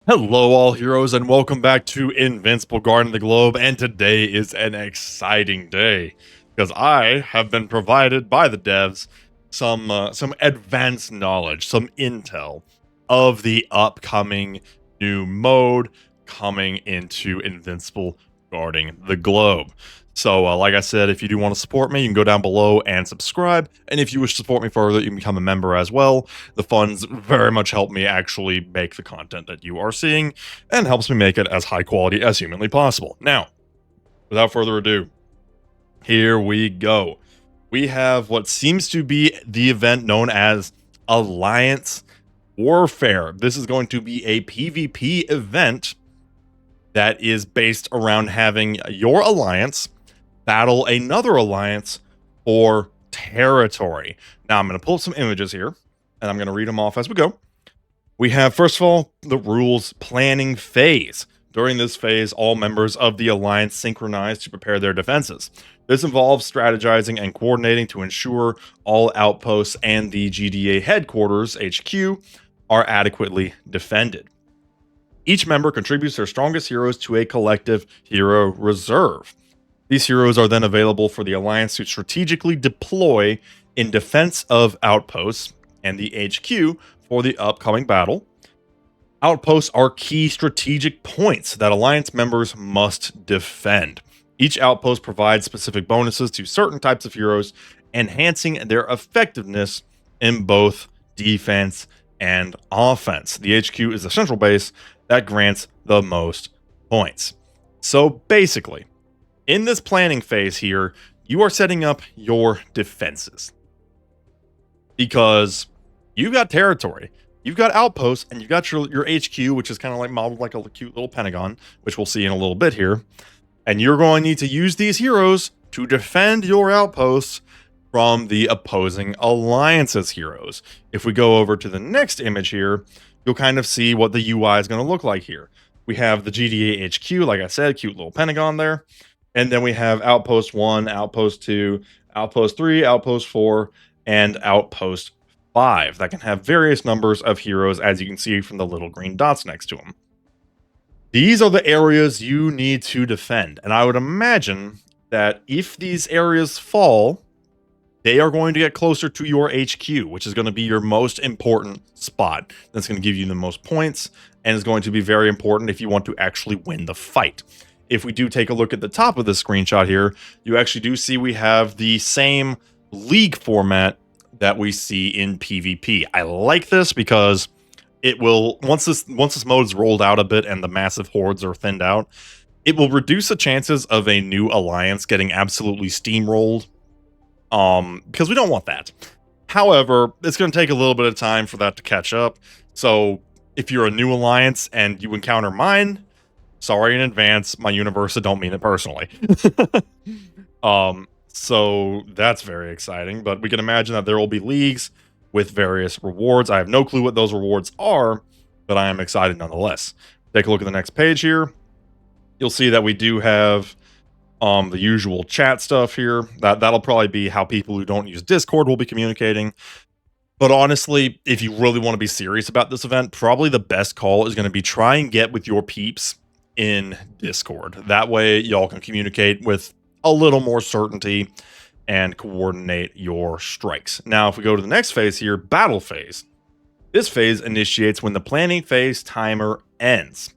Hello, all heroes, and welcome back to Invincible Guard of the Globe. And today is an exciting day because I have been provided by the devs some advanced knowledge, some intel of the upcoming new mode coming into Invincible Guarding the Globe. So, like I said, if you do want to support me, you can go down below and subscribe. And if you wish to support me further, you can become a member as well. The funds very much help me actually make the content that you are seeing and helps me make it as high quality as humanly possible. Now, without further ado, here we go. We have what seems to be the event known as Alliance Warfare. This is going to be a PvP event that is based around having your alliance battle another alliance for territory. Now, I'm going to pull up some images here, and I'm going to read them off as we go. We have, first of all, the rules planning phase. During this phase, all members of the alliance synchronize to prepare their defenses. This involves strategizing and coordinating to ensure all outposts and the GDA headquarters, HQ, are adequately defended. Each member contributes their strongest heroes to a collective hero reserve. These heroes are then available for the Alliance to strategically deploy in defense of outposts and the HQ for the upcoming battle. Outposts are key strategic points that Alliance members must defend. Each outpost provides specific bonuses to certain types of heroes, enhancing their effectiveness in both defense and offense. The HQ is the central base that grants the most points. So basically, in this planning phase here, you are setting up your defenses. Because you've got territory, you've got outposts, and you've got your HQ, which is kind of like modeled like a cute little pentagon, which we'll see in a little bit here. And you're going to need to use these heroes to defend your outposts from the opposing alliance's heroes. If we go over to the next image here, you'll kind of see what the UI is going to look like here. We have the GDA HQ, like I said, cute little pentagon there. And then we have Outpost 1, Outpost 2, Outpost 3, Outpost 4, and Outpost 5 that can have various numbers of heroes, as you can see from the little green dots next to them. These are the areas you need to defend. And I would imagine that if these areas fall, they are going to get closer to your HQ, which is going to be your most important spot. That's going to give you the most points and is going to be very important if you want to actually win the fight. If we do take a look at the top of this screenshot here, you actually do see we have the same league format that we see in PvP. I like this because it will, once this mode is rolled out a bit and the massive hordes are thinned out, it will reduce the chances of a new alliance getting absolutely steamrolled. Because we don't want that. However, it's going to take a little bit of time for that to catch up. So if you're a new alliance and you encounter mine, sorry in advance, my universe, I don't mean it personally. So that's very exciting, but we can imagine that there will be leagues with various rewards. I have no clue what those rewards are, but I am excited nonetheless. Take a look at the next page here. You'll see that we do have the usual chat stuff here. That'll probably be how people who don't use Discord will be communicating. But honestly, if you really want to be serious about this event, probably the best call is going to be try and get with your peeps in Discord. That way, y'all can communicate with a little more certainty and coordinate your strikes. Now, if we go to the next phase here, battle phase. This phase initiates when the planning phase timer ends.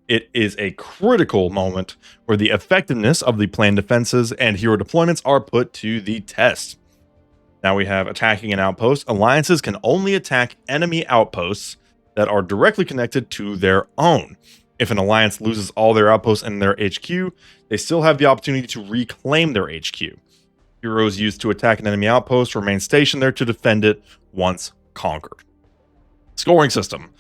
It is a critical moment where the effectiveness of the planned defenses and hero deployments are put to the test. Now we have attacking an outpost. Alliances can only attack enemy outposts that are directly connected to their own. If an alliance loses all their outposts and their HQ, they still have the opportunity to reclaim their HQ. Heroes used to attack an enemy outpost remain stationed there to defend it once conquered. Scoring system.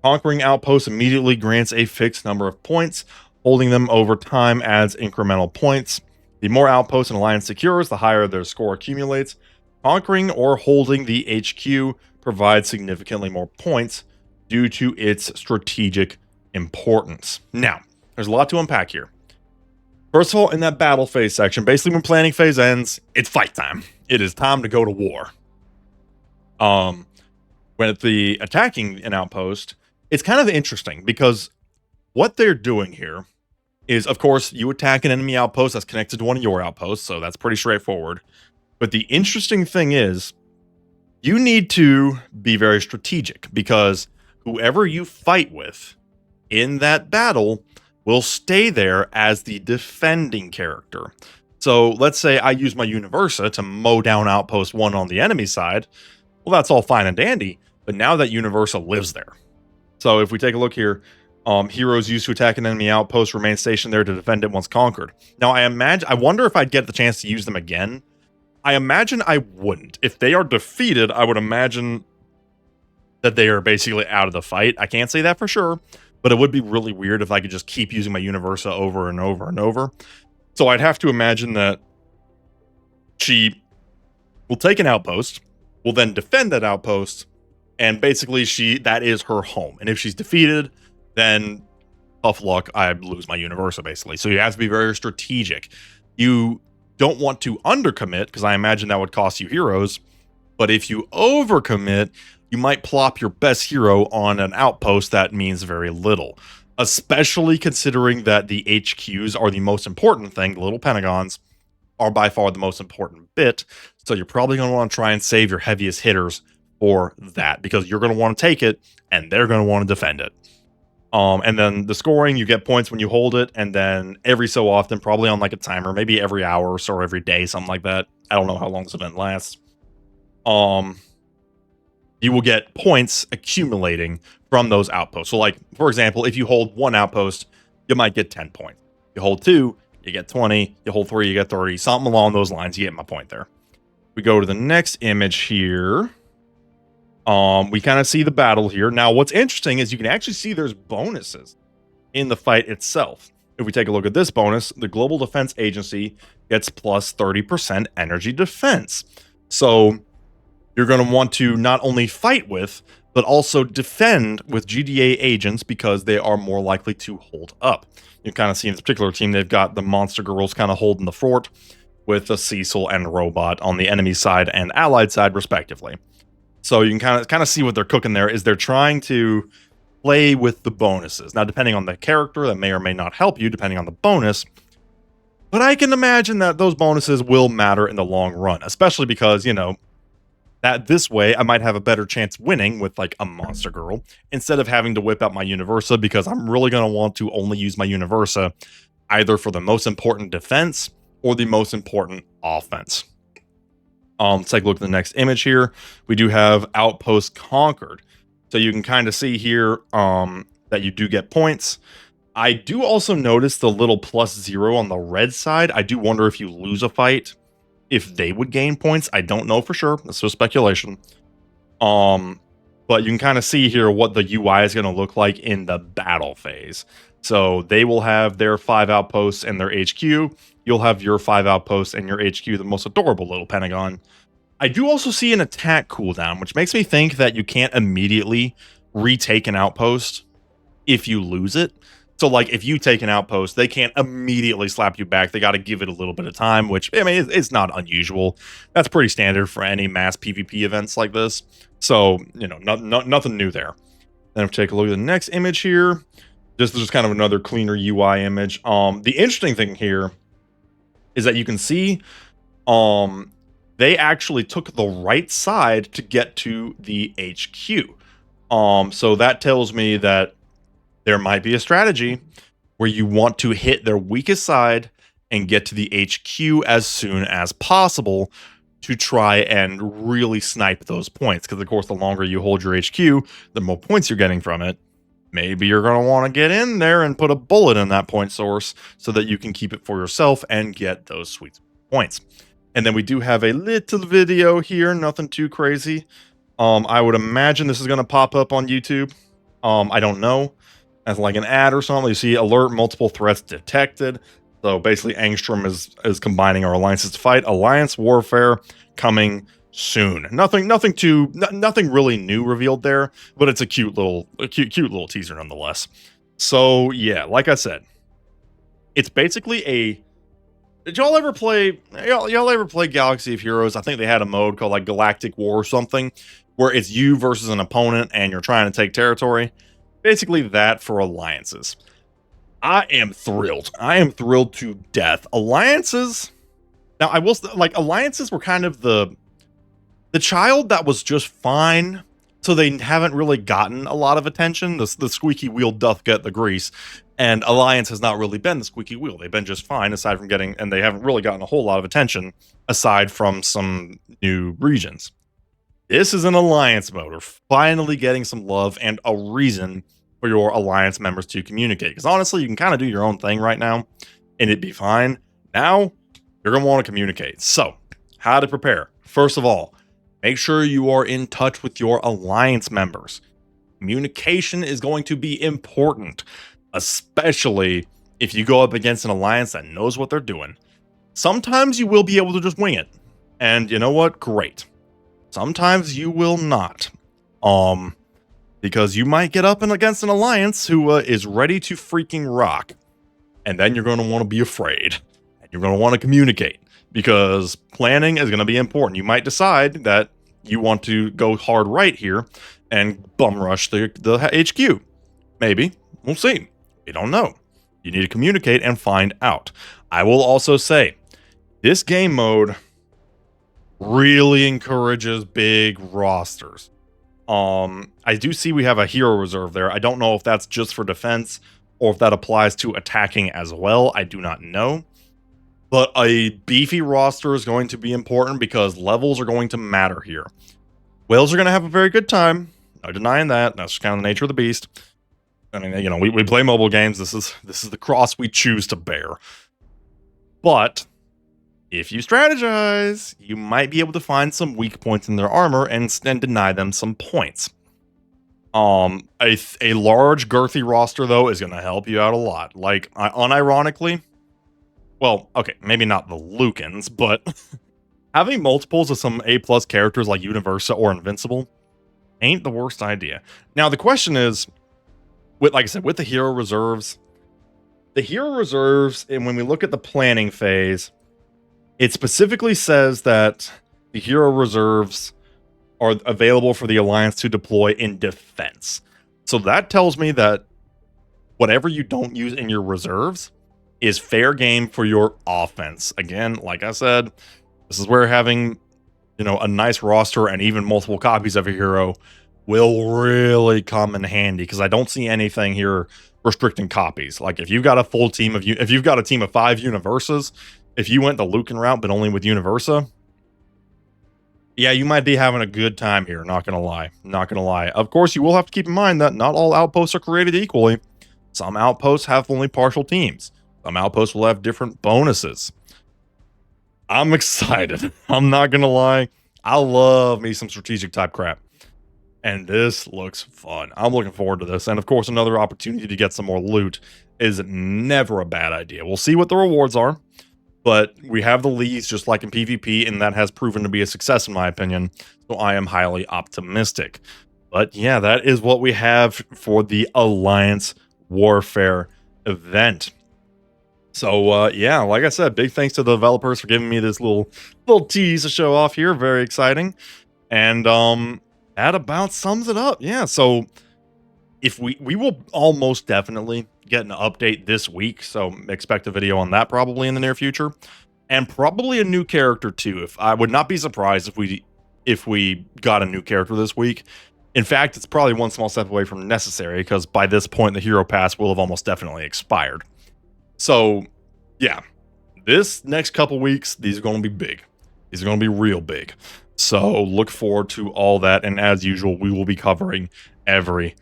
Conquering outposts immediately grants a fixed number of points. Holding them over time adds incremental points. The more outposts an alliance secures, the higher their score accumulates. Conquering or holding the HQ provides significantly more points due to its strategic importance. Now, there's a lot to unpack here. First of all, in that battle phase section, basically when planning phase ends, it's fight time. It is time to go to war. When the attacking an outpost, it's kind of interesting because what they're doing here is, of course, you attack an enemy outpost that's connected to one of your outposts, so that's pretty straightforward. But the interesting thing is, you need to be very strategic because whoever you fight with in that battle will stay there as the defending character. So let's say I use my Universa to mow down Outpost 1 on the enemy side. Well, that's all fine and dandy, but now that Universa lives there. So if we take a look here, heroes used to attack an enemy outpost remain stationed there to defend it once conquered. Now, I wonder if I'd get the chance to use them again. I imagine I wouldn't. If they are defeated, I would imagine that they are basically out of the fight. I can't say that for sure, but it would be really weird if I could just keep using my Universa over and over and over. So I'd have to imagine that she will take an outpost, will then defend that outpost, and basically that is her home. And if she's defeated, then tough luck, I lose my Universa, basically. So you have to be very strategic. You don't want to undercommit, because I imagine that would cost you heroes. But if you overcommit, you might plop your best hero on an outpost that means very little. Especially considering that the HQs are the most important thing. The little pentagons are by far the most important bit. So you're probably going to want to try and save your heaviest hitters for that, because you're going to want to take it and they're going to want to defend it. And then the scoring, you get points when you hold it, and then every so often, probably on like a timer, maybe every hour or so, or every day, something like that. I don't know how long this event lasts. You will get points accumulating from those outposts. So like, for example, if you hold one outpost, you might get 10 points. You hold 2, you get 20. You hold 3, you get 30. Something along those lines. You get my point there. We go to the next image here. We kind of see the battle here. Now, what's interesting is you can actually see there's bonuses in the fight itself. If we take a look at this bonus, the Global Defense Agency gets plus 30% energy defense. So you're going to want to not only fight with, but also defend with GDA agents because they are more likely to hold up. You kind of see in this particular team, they've got the monster girls kind of holding the fort with the Cecil and Robot on the enemy side and allied side, respectively. So you can kind of see what they're cooking there is they're trying to play with the bonuses. Now, depending on the character, that may or may not help you, depending on the bonus. But I can imagine that those bonuses will matter in the long run, especially because, you know, that this way I might have a better chance winning with like a monster girl instead of having to whip out my Universa, because I'm really going to want to only use my Universa either for the most important defense or the most important offense. Let's take a look at the next image here. We do have Outpost Conquered. So you can kind of see here that you do get points. I do also notice the little +0 on the red side. I do wonder if you lose a fight, if they would gain points. I don't know for sure. That's just speculation. But you can kind of see here what the UI is going to look like in the battle phase. So they will have their 5 outposts and their HQ. You'll have your 5 outposts and your HQ, the most adorable little pentagon. I do also see an attack cooldown, which makes me think that you can't immediately retake an outpost if you lose it. So, like, if you take an outpost, they can't immediately slap you back. They got to give it a little bit of time, which, I mean, it's not unusual. That's pretty standard for any mass PvP events like this. So, you know, nothing new there. Then if we take a look at the next image here, this is just kind of another cleaner UI image. The interesting thing here is that you can see they actually took the right side to get to the HQ. So that tells me that there might be a strategy where you want to hit their weakest side and get to the HQ as soon as possible to try and really snipe those points. Because, of course, the longer you hold your HQ, the more points you're getting from it. Maybe you're going to want to get in there and put a bullet in that point source so that you can keep it for yourself and get those sweet points. And then we do have a little video here, nothing too crazy. I would imagine this is going to pop up on YouTube. I don't know. As like an ad or something. You see alert, multiple threats detected. So basically Angstrom is combining our alliances to fight. Alliance warfare coming soon. Nothing really new revealed there, but it's a cute little teaser nonetheless. So yeah, like I said, it's basically a. Did y'all ever play Galaxy of Heroes? I think they had a mode called like Galactic War or something, where it's you versus an opponent and you're trying to take territory. Basically that for alliances. I am thrilled. I am thrilled to death. Alliances. Now I will like alliances were kind of the child that was just fine. So they haven't really gotten a lot of attention. The squeaky wheel doth get the grease. And Alliance has not really been the squeaky wheel. They've been just fine aside from getting, and they haven't really gotten a whole lot of attention aside from some new regions. This is an Alliance mode. We're finally getting some love and a reason for your Alliance members to communicate. Because honestly, you can kind of do your own thing right now and it'd be fine. Now, you're going to want to communicate. So, how to prepare? First of all, make sure you are in touch with your Alliance members. Communication is going to be important, especially if you go up against an Alliance that knows what they're doing. Sometimes you will be able to just wing it. And you know what? Great. Sometimes you will not. Because you might get up and against an Alliance who is ready to freaking rock. And then you're going to want to be afraid. And you're going to want to communicate. Because planning is going to be important. You might decide that you want to go hard right here and bum rush the HQ. Maybe. We'll see. We don't know. You need to communicate and find out. I will also say, this game mode really encourages big rosters. I do see we have a hero reserve there. I don't know if that's just for defense or if that applies to attacking as well. I do not know. But a beefy roster is going to be important because levels are going to matter here. Whales are going to have a very good time. No denying that. That's kind of the nature of the beast. I mean, you know, we play mobile games. This is the cross we choose to bear. But if you strategize, you might be able to find some weak points in their armor and deny them some points. A large girthy roster though is going to help you out a lot. Like, unironically, well, okay, maybe not the Lucans, but having multiples of some A+ characters like Universa or Invincible ain't the worst idea. Now the question is, like I said, with the hero reserves, and when we look at the planning phase, it specifically says that the hero reserves are available for the Alliance to deploy in defense. So that tells me that whatever you don't use in your reserves is fair game for your offense. Again, like I said, this is where having, you know, a nice roster and even multiple copies of a hero will really come in handy, because I don't see anything here restricting copies. Like if you've got a full team of if you've got a team of 5 Universas, if you went the Lucan route but only with Universa, yeah, you might be having a good time here, not gonna lie. Not gonna lie. Of course, you will have to keep in mind that not all outposts are created equally. Some outposts have only partial teams. Some outposts will have different bonuses. I'm excited. I'm not gonna lie. I love me some strategic type crap. And this looks fun. I'm looking forward to this. And of course, another opportunity to get some more loot is never a bad idea. We'll see what the rewards are. But we have the leads just like in PvP, and that has proven to be a success in my opinion. So I am highly optimistic. But yeah, that is what we have for the Alliance Warfare event. So yeah, like I said, big thanks to the developers for giving me this little tease to show off here. Very exciting. And that about sums it up. Yeah, so if we will almost definitely get an update this week, so expect a video on that probably in the near future, and probably a new character too. If I would not be surprised if we got a new character this week. In fact, it's probably one small step away from necessary, because by this point the hero pass will have almost definitely expired. So yeah, this next couple weeks, these are going to be big. These are going to be real big. So look forward to all that, and as usual, we will be covering every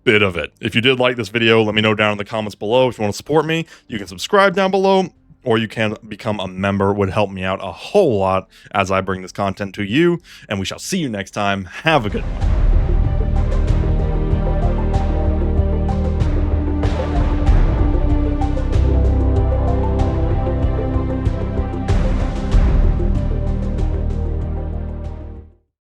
bit of it. If you did like this video, let me know down in the comments below. If you want to support me, you can subscribe down below, or you can become a member. It would help me out a whole lot as I bring this content to you, and we shall see you next time. Have a good one.